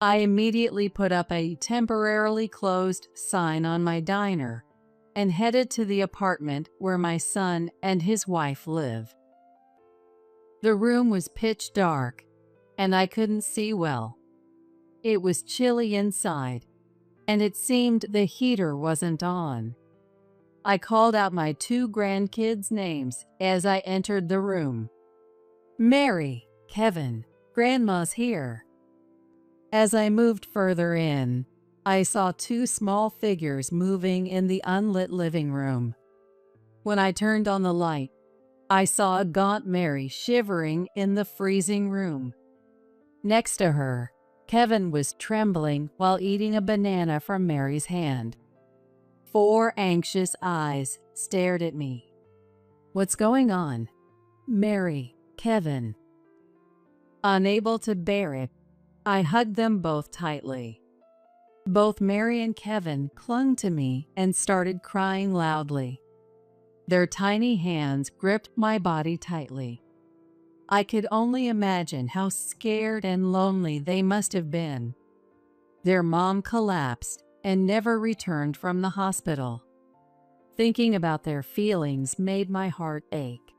I immediately put up a temporarily closed sign on my diner and headed to the apartment where my son and his wife live. The room was pitch dark, and I couldn't see well. It was chilly inside, and it seemed the heater wasn't on. I called out my two grandkids' names as I entered the room. Mary, Kevin, Grandma's here. As I moved further in, I saw two small figures moving in the unlit living room. When I turned on the light, I saw a gaunt Mary shivering in the freezing room. Next to her, Kevin was trembling while eating a banana from Mary's hand. Four anxious eyes stared at me. "What's going on?" "Mary, Kevin." Unable to bear it, I hugged them both tightly. Both Mary and Kevin clung to me and started crying loudly. Their tiny hands gripped my body tightly. I could only imagine how scared and lonely they must have been. Their mom collapsed and never returned from the hospital. Thinking about their feelings made my heart ache.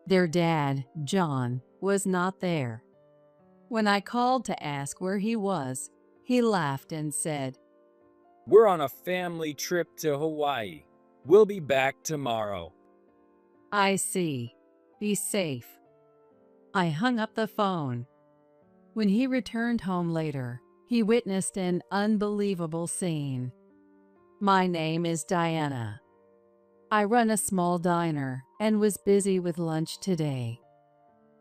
Their dad, John, was not there. When I called to ask where he was, he laughed and said, "We're on a family trip to Hawaii. We'll be back tomorrow." "I see. Be safe." I hung up the phone. When he returned home later, he witnessed an unbelievable scene. My name is Diana. I run a small diner and was busy with lunch today.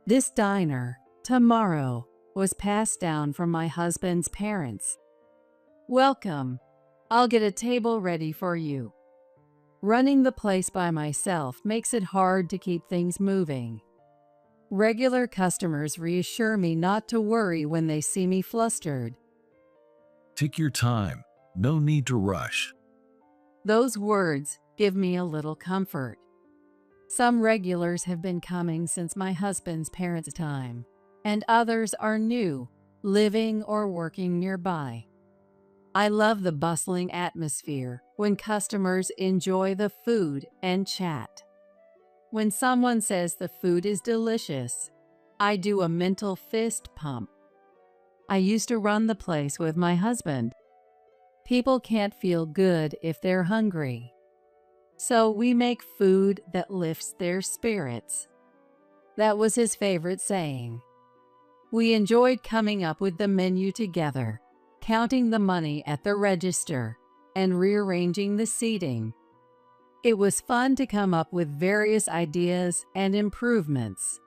This diner, tomorrow, was passed down from my husband's parents. "Welcome. I'll get a table ready for you." Running the place by myself makes it hard to keep things moving. Regular customers reassure me not to worry when they see me flustered. Take your time. No need to rush. Those words give me a little comfort. Some regulars have been coming since my husband's parents' time, and others are new, living or working nearby. I love the bustling atmosphere when customers enjoy the food and chat. When someone says the food is delicious, I do a mental fist pump. I used to run the place with my husband. People can't feel good if they're hungry. So we make food that lifts their spirits. That was his favorite saying. We enjoyed coming up with the menu together, counting the money at the register, and rearranging the seating. It was fun to come up with various ideas and improvements.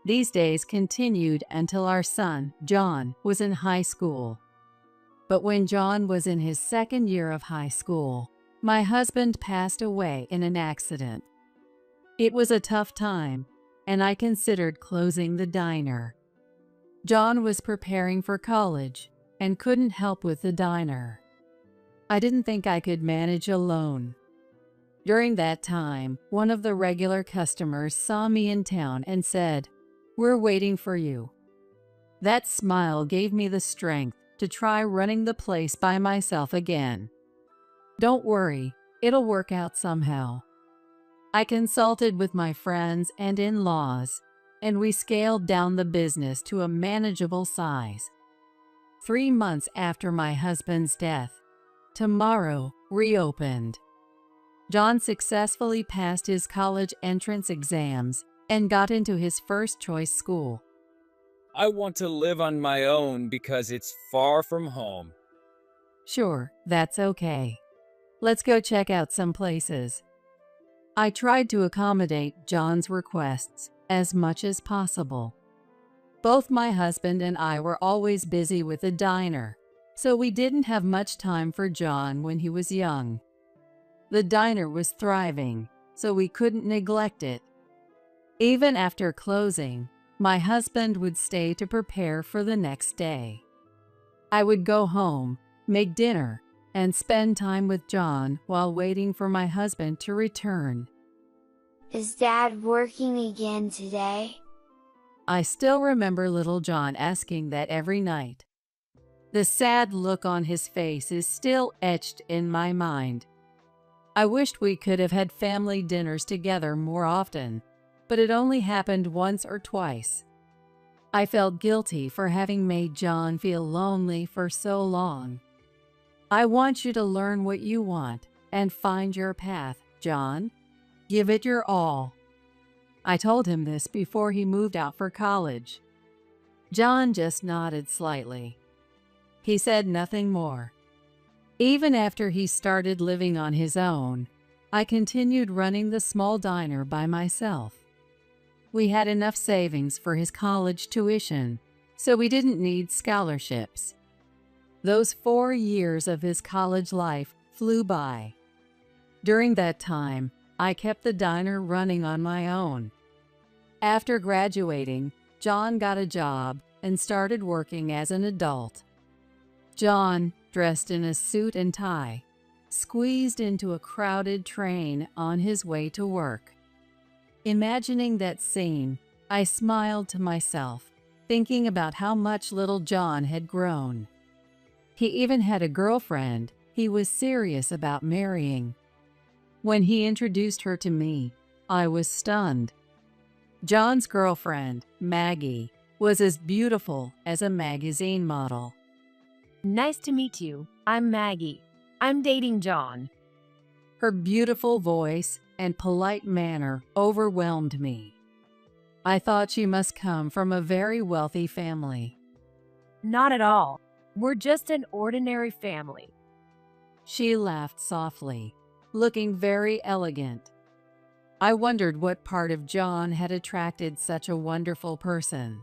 These days continued until our son, John, was in high school. But when John was in his second year of high school, my husband passed away in an accident. It was a tough time, and I considered closing the diner. John was preparing for college and couldn't help with the diner. I didn't think I could manage alone. During that time, one of the regular customers saw me in town and said, "We're waiting for you." That smile gave me the strength to try running the place by myself again. "Don't worry, it'll work out somehow." I consulted with my friends and in-laws, and we scaled down the business to a manageable size. 3 months after my husband's death, Tomorrow reopened. John successfully passed his college entrance exams and got into his first choice school. "I want to live on my own because it's far from home." "Sure, that's okay. Let's go check out some places." I tried to accommodate John's requests as much as possible. Both my husband and I were always busy with the diner, so we didn't have much time for John when he was young. The diner was thriving, so we couldn't neglect it. Even after closing, my husband would stay to prepare for the next day. I would go home, make dinner, and spend time with John while waiting for my husband to return. Is Dad working again today? I still remember little John asking that every night. The sad look on his face is still etched in my mind. I wished we could have had family dinners together more often, but it only happened once or twice. I felt guilty for having made John feel lonely for so long. I want you to learn what you want and find your path, John. Give it your all. I told him this before he moved out for college. John just nodded slightly. He said nothing more. Even after he started living on his own, I continued running the small diner by myself. We had enough savings for his college tuition, so we didn't need scholarships. Those 4 years of his college life flew by. During that time, I kept the diner running on my own. After graduating, John got a job and started working as an adult. John, dressed in a suit and tie, squeezed into a crowded train on his way to work. Imagining that scene, I smiled to myself, thinking about how much little John had grown. He even had a girlfriend he was serious about marrying. When he introduced her to me, I was stunned. John's girlfriend, Maggie, was as beautiful as a magazine model. Nice to meet you. I'm Maggie. I'm dating John. Her beautiful voice and polite manner overwhelmed me. I thought she must come from a very wealthy family. Not at all. We're just an ordinary family. She laughed softly, looking very elegant. I wondered what part of John had attracted such a wonderful person.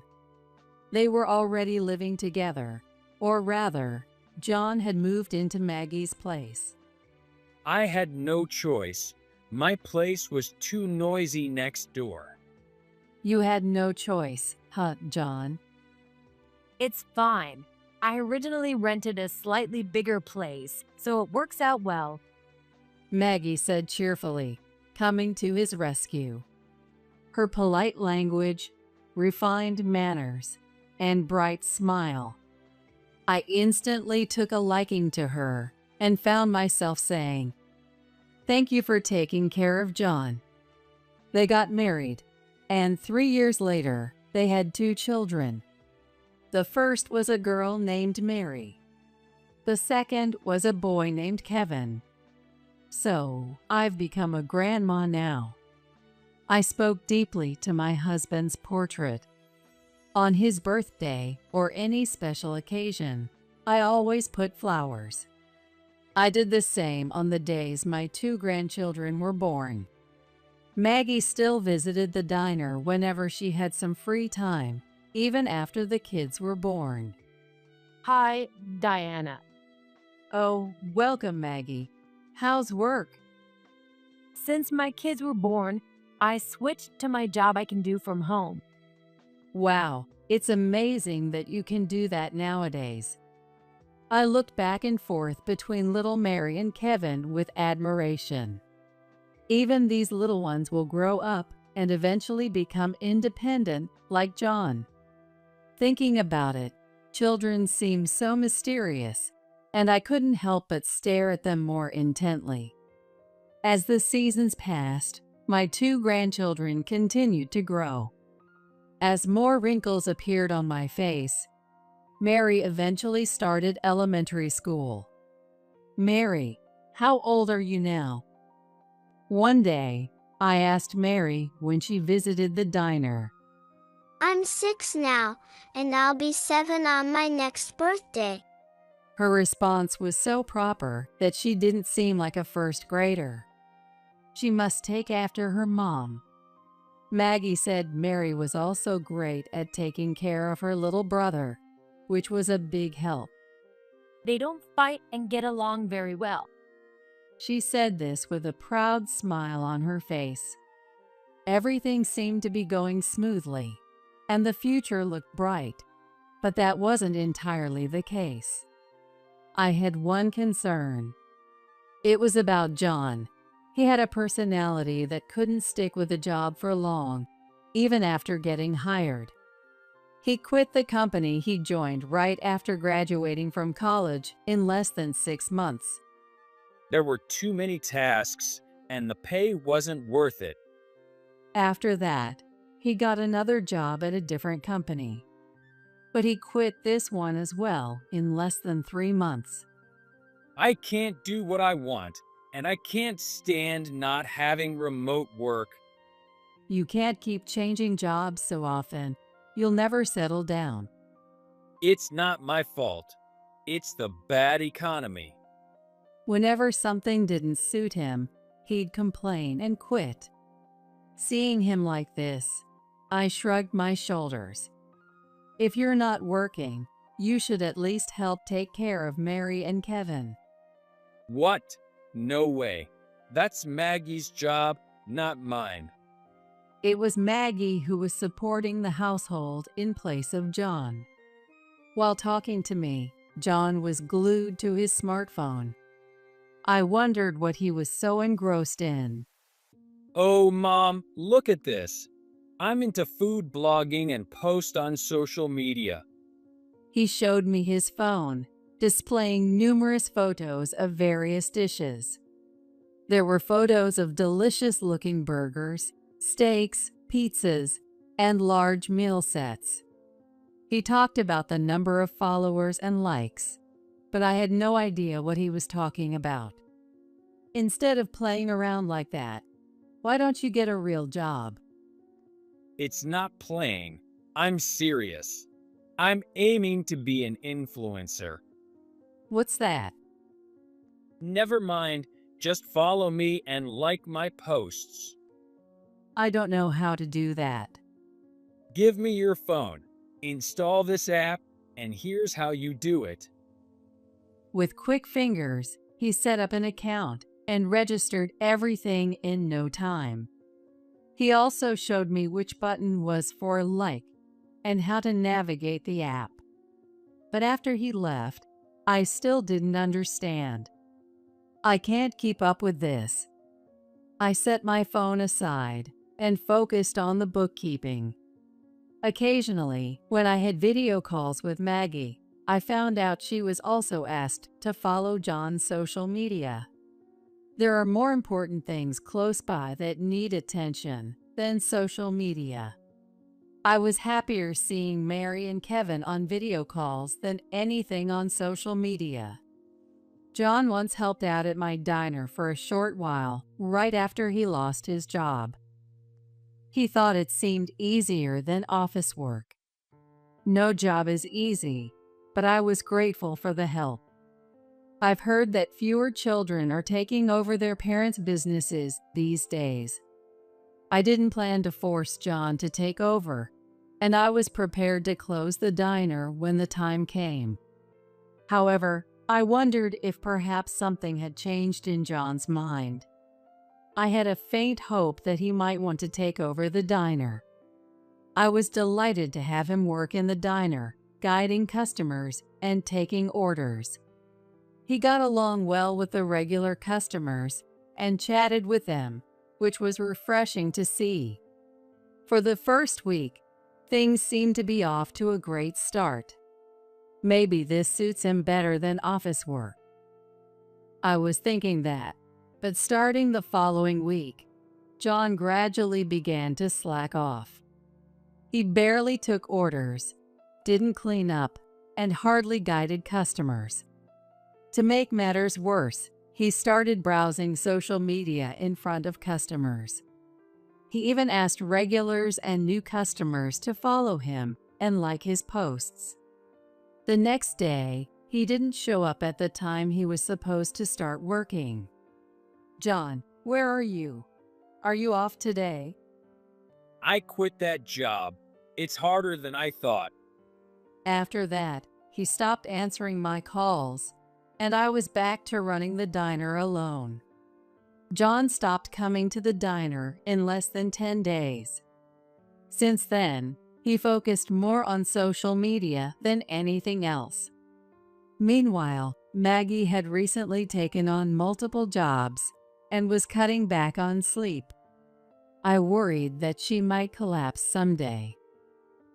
They were already living together, or rather, John had moved into Maggie's place. I had no choice. My place was too noisy next door. You had no choice, huh, John? It's fine. I originally rented a slightly bigger place, so it works out well. Maggie said cheerfully, coming to his rescue. Her polite language, refined manners, and bright smile. I instantly took a liking to her and found myself saying, "Thank you for taking care of John." They got married, and 3 years later, they had 2 children. The first was a girl named Mary. The second was a boy named Kevin. So, I've become a grandma now. I spoke deeply to my husband's portrait. On his birthday or any special occasion, I always put flowers. I did the same on the days my 2 grandchildren were born. Maggie still visited the diner whenever she had some free time, even after the kids were born. Hi, Diana. Oh, welcome, Maggie. How's work? Since my kids were born, I switched to my job I can do from home. Wow, it's amazing that you can do that nowadays. I looked back and forth between little Mary and Kevin with admiration. Even these little ones will grow up and eventually become independent like John. Thinking about it, children seem so mysterious, and I couldn't help but stare at them more intently. As the seasons passed, my 2 grandchildren continued to grow. As more wrinkles appeared on my face, Mary eventually started elementary school. Mary, how old are you now? One day, I asked Mary when she visited the diner. I'm 6 now, and I'll be 7 on my next birthday. Her response was so proper that she didn't seem like a first grader. She must take after her mom. Maggie said Mary was also great at taking care of her little brother, which was a big help. They don't fight and get along very well. She said this with a proud smile on her face. Everything seemed to be going smoothly, and the future looked bright, but that wasn't entirely the case. I had one concern. It was about John. He had a personality that couldn't stick with a job for long, even after getting hired. He quit the company he joined right after graduating from college in less than 6 months. There were too many tasks, and the pay wasn't worth it. After that, he got another job at a different company. But he quit this one as well in less than 3 months. I can't do what I want, and I can't stand not having remote work. You can't keep changing jobs so often. You'll never settle down. It's not my fault. It's the bad economy. Whenever something didn't suit him, he'd complain and quit. Seeing him like this, I shrugged my shoulders. If you're not working, you should at least help take care of Mary and Kevin. What? No way. That's Maggie's job, not mine. It was Maggie who was supporting the household in place of John. While talking to me, John was glued to his smartphone. I wondered what he was so engrossed in. Oh, Mom, look at this. I'm into food blogging and post on social media. He showed me his phone, displaying numerous photos of various dishes. There were photos of delicious-looking burgers, steaks, pizzas, and large meal sets. He talked about the number of followers and likes, but I had no idea what he was talking about. Instead of playing around like that, why don't you get a real job? It's not playing. I'm serious. I'm aiming to be an influencer. What's that? Never mind, just follow me and like my posts. I don't know how to do that. Give me your phone, install this app, and here's how you do it. With quick fingers, he set up an account and registered everything in no time. He also showed me which button was for like and how to navigate the app. But after he left, I still didn't understand. I can't keep up with this. I set my phone aside and focused on the bookkeeping. Occasionally, when I had video calls with Maggie, I found out she was also asked to follow John's social media. There are more important things close by that need attention than social media. I was happier seeing Mary and Kevin on video calls than anything on social media. John once helped out at my diner for a short while, right after he lost his job. He thought it seemed easier than office work. No job is easy, but I was grateful for the help. I've heard that fewer children are taking over their parents' businesses these days. I didn't plan to force John to take over, and I was prepared to close the diner when the time came. However, I wondered if perhaps something had changed in John's mind. I had a faint hope that he might want to take over the diner. I was delighted to have him work in the diner, guiding customers and taking orders. He got along well with the regular customers and chatted with them, which was refreshing to see. For the first week, things seemed to be off to a great start. Maybe this suits him better than office work. I was thinking that, but starting the following week, John gradually began to slack off. He barely took orders, didn't clean up, and hardly guided customers. To make matters worse, he started browsing social media in front of customers. He even asked regulars and new customers to follow him and like his posts. The next day, he didn't show up at the time he was supposed to start working. "John, where are you? Are you off today?" I quit that job. It's harder than I thought. After that, he stopped answering my calls, and I was back to running the diner alone. John stopped coming to the diner in less than 10 days. Since then, he focused more on social media than anything else. Meanwhile, Maggie had recently taken on multiple jobs and was cutting back on sleep. I worried that she might collapse someday.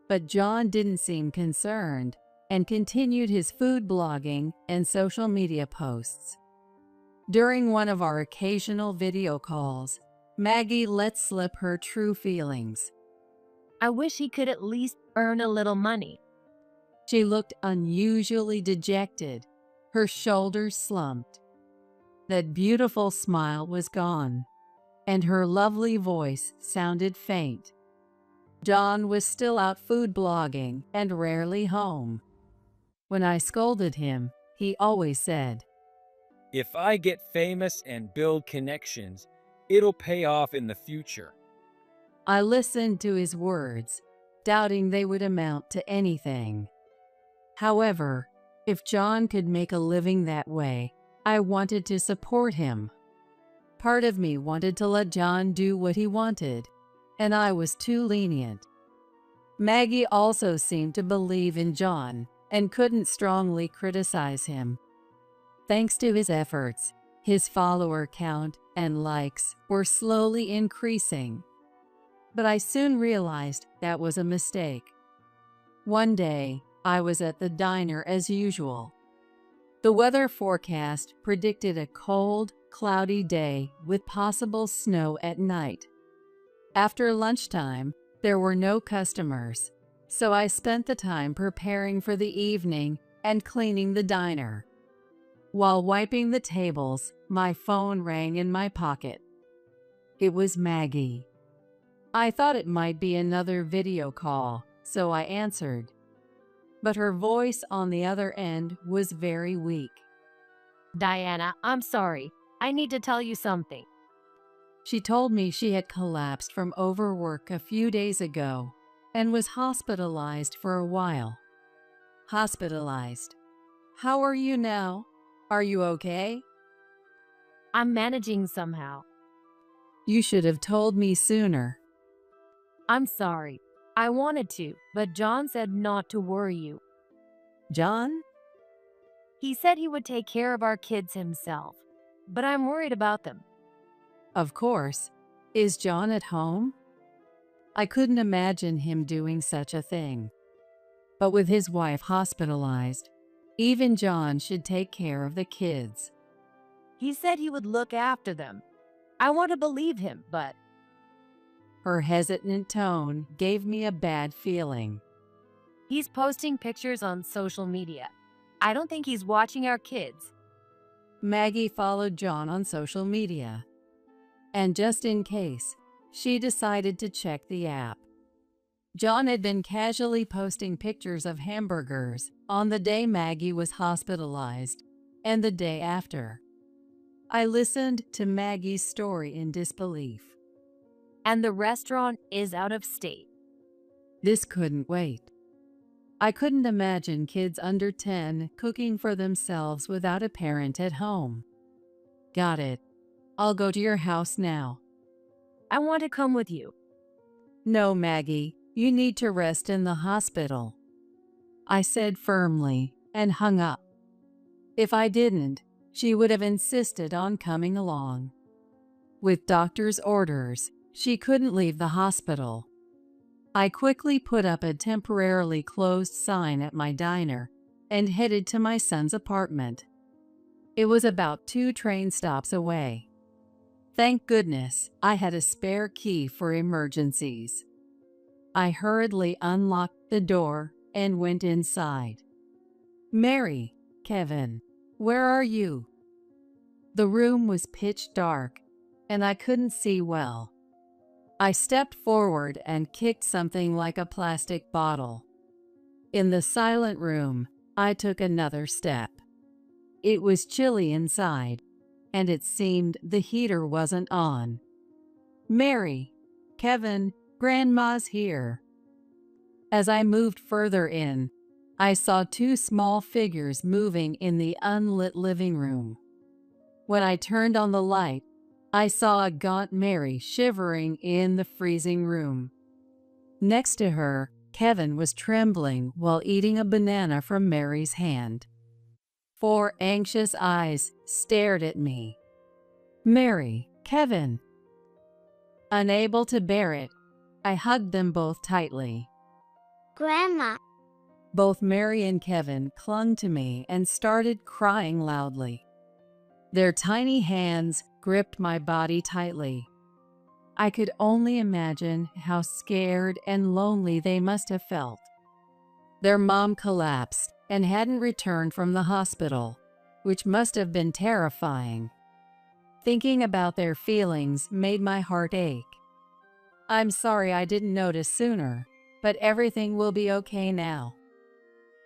But John didn't seem concerned and continued his food blogging and social media posts. During one of our occasional video calls, Maggie let slip her true feelings. I wish he could at least earn a little money. She looked unusually dejected, her shoulders slumped. That beautiful smile was gone, and her lovely voice sounded faint. John was still out food blogging and rarely home. When I scolded him, he always said, If I get famous and build connections, it'll pay off in the future. I listened to his words, doubting they would amount to anything. However, if John could make a living that way, I wanted to support him. Part of me wanted to let John do what he wanted, and I was too lenient. Maggie also seemed to believe in John and couldn't strongly criticize him. Thanks to his efforts, his follower count and likes were slowly increasing. But I soon realized that was a mistake. One day, I was at the diner as usual. The weather forecast predicted a cold, cloudy day with possible snow at night. After lunchtime, there were no customers, so I spent the time preparing for the evening and cleaning the diner. While wiping the tables, my phone rang in my pocket. It was Maggie. I thought it might be another video call, so I answered. But her voice on the other end was very weak. Diana, I'm sorry. I need to tell you something. She told me she had collapsed from overwork a few days ago and was hospitalized for a while. Hospitalized. How are you now? Are you okay? I'm managing somehow. You should have told me sooner. I'm sorry. I wanted to, but John said not to worry you. John? He said he would take care of our kids himself, but I'm worried about them. Of course. Is John at home? I couldn't imagine him doing such a thing. But with his wife hospitalized, even John should take care of the kids. He said he would look after them. I want to believe him, but... Her hesitant tone gave me a bad feeling. He's posting pictures on social media. I don't think he's watching our kids. Maggie followed John on social media. And just in case, she decided to check the app. John had been casually posting pictures of hamburgers on the day Maggie was hospitalized and the day after. I listened to Maggie's story in disbelief. And the restaurant is out of state. This couldn't wait. I couldn't imagine kids under 10 cooking for themselves without a parent at home. Got it. I'll go to your house now. I want to come with you. No, Maggie, you need to rest in the hospital, I said firmly and hung up. If I didn't, she would have insisted on coming along. With doctor's orders, she couldn't leave the hospital. I quickly put up a temporarily closed sign at my diner and headed to my son's apartment. It was about 2 train stops away. Thank goodness I had a spare key for emergencies. I hurriedly unlocked the door and went inside. Mary, Kevin, where are you? The room was pitch dark, and I couldn't see well. I stepped forward and kicked something like a plastic bottle. In the silent room, I took another step. It was chilly inside, and it seemed the heater wasn't on. Mary, Kevin, Grandma's here. As I moved further in, I saw 2 small figures moving in the unlit living room. When I turned on the light, I saw a gaunt Mary shivering in the freezing room. Next to her, Kevin was trembling while eating a banana from Mary's hand. 4 anxious eyes stared at me. Mary, Kevin. Unable to bear it, I hugged them both tightly. Grandma. Both Mary and Kevin clung to me and started crying loudly. Their tiny hands gripped my body tightly. I could only imagine how scared and lonely they must have felt. Their mom collapsed and hadn't returned from the hospital, which must have been terrifying. Thinking about their feelings made my heart ache. I'm sorry I didn't notice sooner, but everything will be okay now.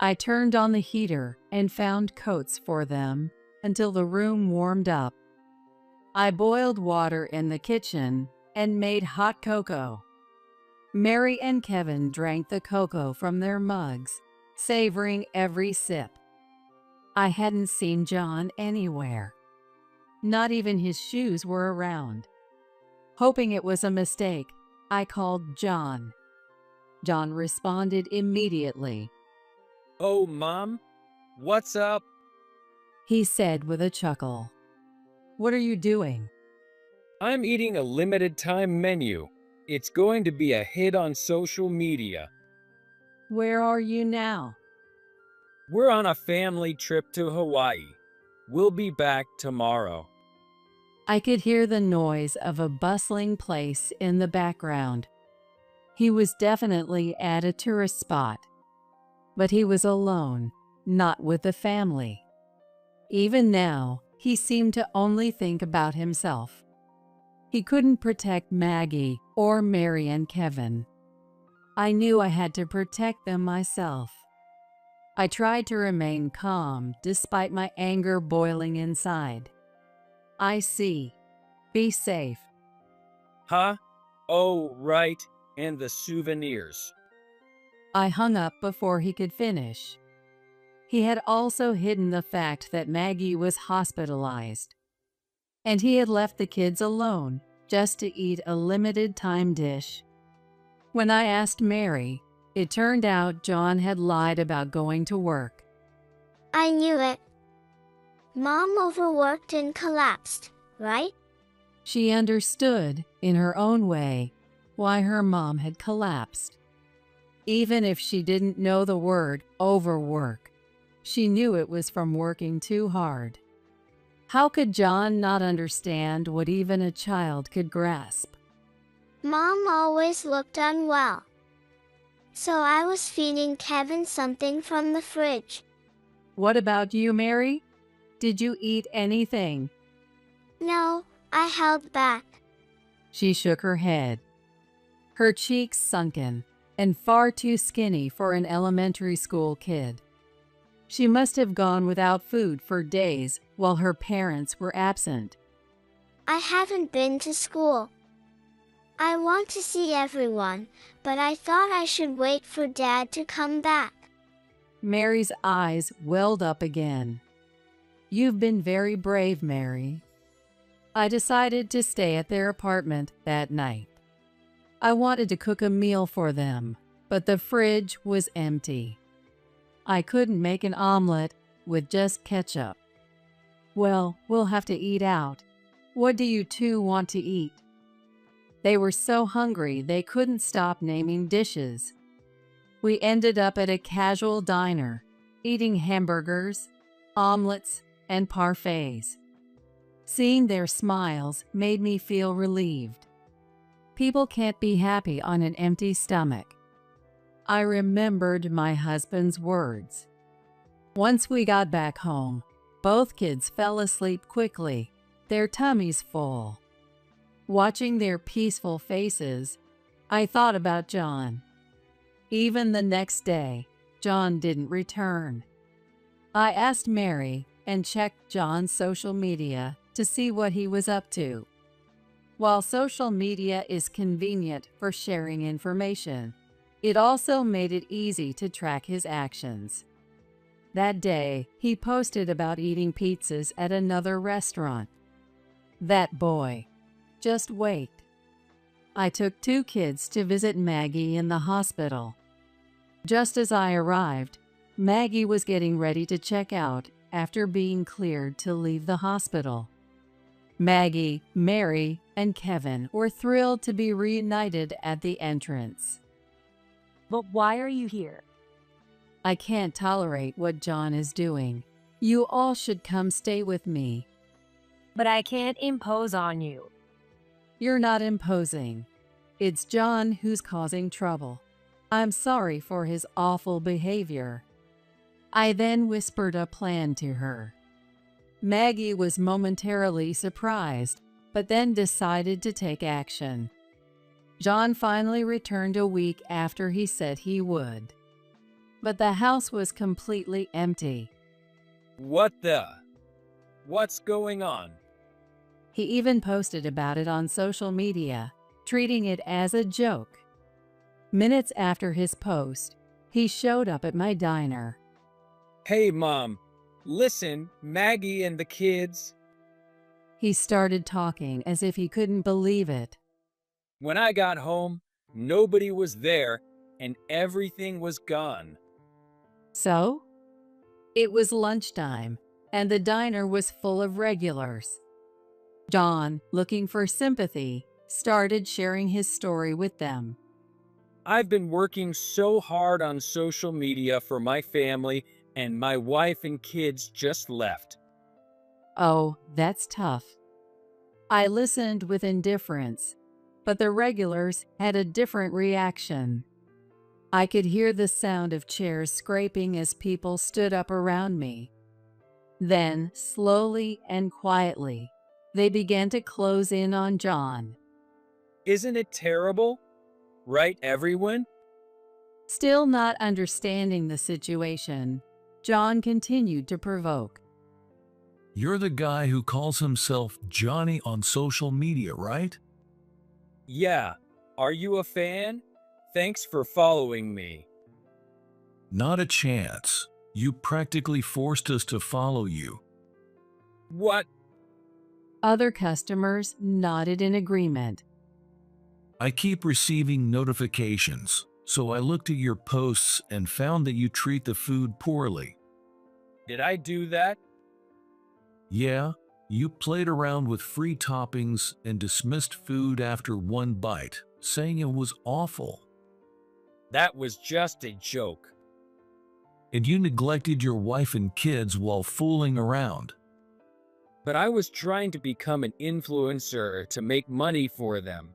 I turned on the heater and found coats for them until the room warmed up. I boiled water in the kitchen and made hot cocoa. Mary and Kevin drank the cocoa from their mugs, savoring every sip. I hadn't seen John anywhere. Not even his shoes were around. Hoping it was a mistake, I called John. John responded immediately. Oh, Mom? What's up? He said with a chuckle. What are you doing? I'm eating a limited time menu. It's going to be a hit on social media. Where are you now? We're on a family trip to Hawaii. We'll be back tomorrow. I could hear the noise of a bustling place in the background. He was definitely at a tourist spot. But he was alone, not with the family. Even now, he seemed to only think about himself. He couldn't protect Maggie or Mary and Kevin. I knew I had to protect them myself. I tried to remain calm despite my anger boiling inside. I see. Be safe. Huh? Oh, right. And the souvenirs. I hung up before he could finish. He had also hidden the fact that Maggie was hospitalized, and he had left the kids alone just to eat a limited-time dish. When I asked Mary, it turned out John had lied about going to work. I knew it. Mom overworked and collapsed, right? She understood, in her own way, why her mom had collapsed. Even if she didn't know the word overwork, she knew it was from working too hard. How could John not understand what even a child could grasp? Mom always looked unwell. So I was feeding Kevin something from the fridge. What about you, Mary? Did you eat anything? No, I held back. She shook her head. Her cheeks sunken and far too skinny for an elementary school kid. She must have gone without food for days while her parents were absent. I haven't been to school. I want to see everyone, but I thought I should wait for Dad to come back. Mary's eyes welled up again. You've been very brave, Mary. I decided to stay at their apartment that night. I wanted to cook a meal for them, but the fridge was empty. I couldn't make an omelet with just ketchup. Well, we'll have to eat out. What do you two want to eat? They were so hungry they couldn't stop naming dishes. We ended up at a casual diner, eating hamburgers, omelets, and parfaits. Seeing their smiles made me feel relieved. People can't be happy on an empty stomach. I remembered my husband's words. Once we got back home, both kids fell asleep quickly, their tummies full. Watching their peaceful faces, I thought about John. Even the next day, John didn't return. I asked Mary and checked John's social media to see what he was up to. While social media is convenient for sharing information, it also made it easy to track his actions. That day, he posted about eating pizzas at another restaurant. That boy. Just wait. I took 2 kids to visit Maggie in the hospital. Just as I arrived, Maggie was getting ready to check out after being cleared to leave the hospital. Maggie, Mary, and Kevin were thrilled to be reunited at the entrance. But why are you here? I can't tolerate what John is doing. You all should come stay with me. But I can't impose on you. You're not imposing. It's John who's causing trouble. I'm sorry for his awful behavior. I then whispered a plan to her. Maggie was momentarily surprised, but then decided to take action. John finally returned a week after he said he would. But the house was completely empty. What's going on? He even posted about it on social media, treating it as a joke. Minutes after his post, he showed up at my diner. Hey, Mom. Listen, Maggie and the kids. He started talking as if he couldn't believe it. When I got home, nobody was there and everything was gone. So? It was lunchtime, and the diner was full of regulars. John, looking for sympathy, started sharing his story with them. I've been working so hard on social media for my family, and my wife and kids just left. Oh, that's tough. I listened with indifference, but the regulars had a different reaction. I could hear the sound of chairs scraping as people stood up around me. Then, slowly and quietly, they began to close in on John. Isn't it terrible? Right, everyone? Still not understanding the situation, John continued to provoke. You're the guy who calls himself Johnny on social media, right? Yeah. Are you a fan? Thanks for following me. Not a chance. You practically forced us to follow you. What? Other customers nodded in agreement. I keep receiving notifications, so I looked at your posts and found that you treat the food poorly. Did I do that? Yeah, you played around with free toppings and dismissed food after one bite, saying it was awful. That was just a joke. And you neglected your wife and kids while fooling around. But I was trying to become an influencer to make money for them.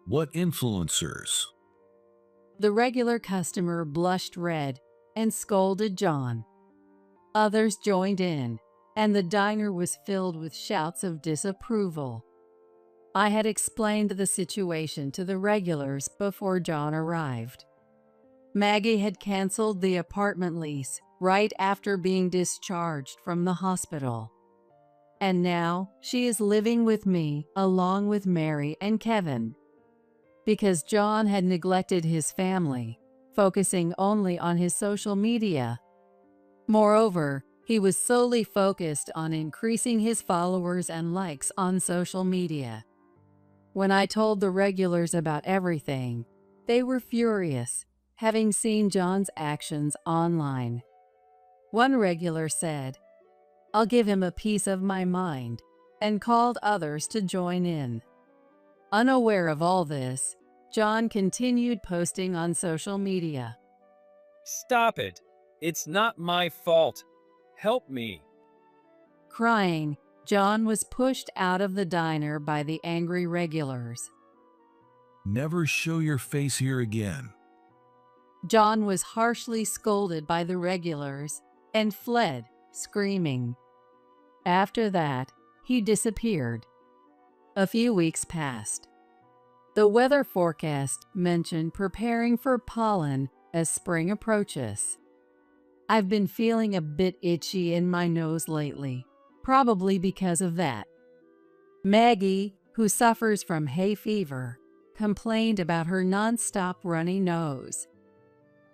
What influencers? The regular customer blushed red and scolded John. Others joined in, and the diner was filled with shouts of disapproval. I had explained the situation to the regulars before John arrived. Maggie had canceled the apartment lease right after being discharged from the hospital. And now she is living with me along with Mary and Kevin. Because John had neglected his family, focusing only on his social media. Moreover, he was solely focused on increasing his followers and likes on social media. When I told the regulars about everything, they were furious, having seen John's actions online. One regular said, "I'll give him a piece of my mind," and called others to join in. Unaware of all this, John continued posting on social media. Stop it. It's not my fault. Help me. Crying, John was pushed out of the diner by the angry regulars. Never show your face here again. John was harshly scolded by the regulars and fled, screaming. After that, he disappeared. A few weeks passed. The weather forecast mentioned preparing for pollen as spring approaches. I've been feeling a bit itchy in my nose lately, probably because of that. Maggie, who suffers from hay fever, complained about her nonstop runny nose.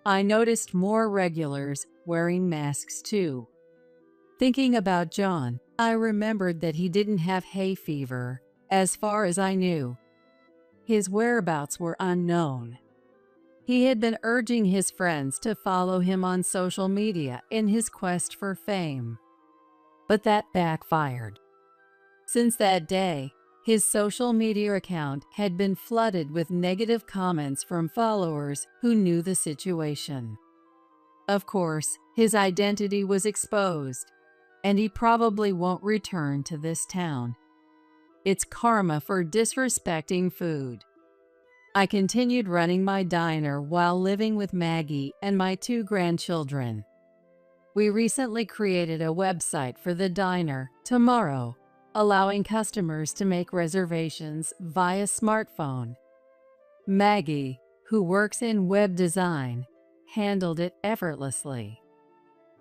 I noticed more regulars wearing masks too. Thinking about John, I remembered that he didn't have hay fever, as far as I knew. His whereabouts were unknown. He had been urging his friends to follow him on social media in his quest for fame. But that backfired. Since that day, His social media account had been flooded with negative comments from followers who knew the situation. Of course, his identity was exposed, and he probably won't return to this town. It's karma for disrespecting food. I continued running my diner while living with Maggie and my 2 grandchildren. We recently created a website for the diner, Tomorrow, allowing customers to make reservations via smartphone. Maggie, who works in web design, handled it effortlessly.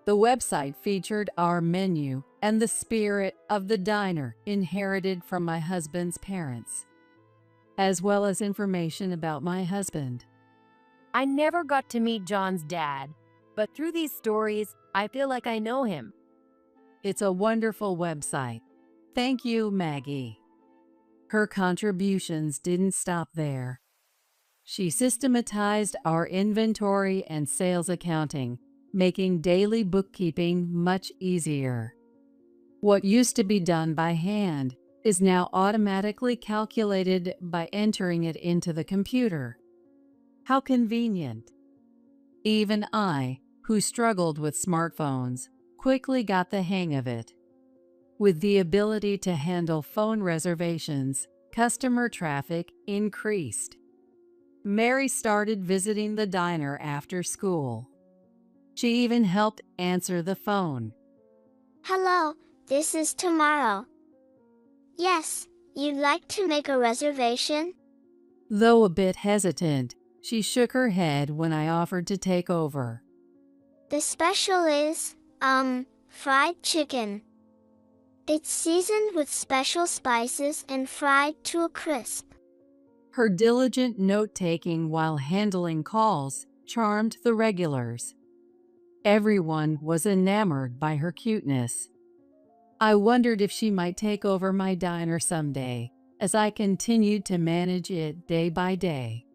The website featured our menu and the spirit of the diner inherited from my husband's parents, as well as information about my husband. I never got to meet John's dad, but through these stories, I feel like I know him. It's a wonderful website. Thank you, Maggie. Her contributions didn't stop there. She systematized our inventory and sales accounting, making daily bookkeeping much easier. What used to be done by hand is now automatically calculated by entering it into the computer. How convenient. Even I, who struggled with smartphones, quickly got the hang of it. With the ability to handle phone reservations, customer traffic increased. Mary started visiting the diner after school. She even helped answer the phone. Hello, this is Tomorrow. Yes, you'd like to make a reservation? Though a bit hesitant, she shook her head when I offered to take over. The special is, fried chicken. It's seasoned with special spices and fried to a crisp. Her diligent note-taking while handling calls charmed the regulars. Everyone was enamored by her cuteness. I wondered if she might take over my diner someday, as I continued to manage it day by day.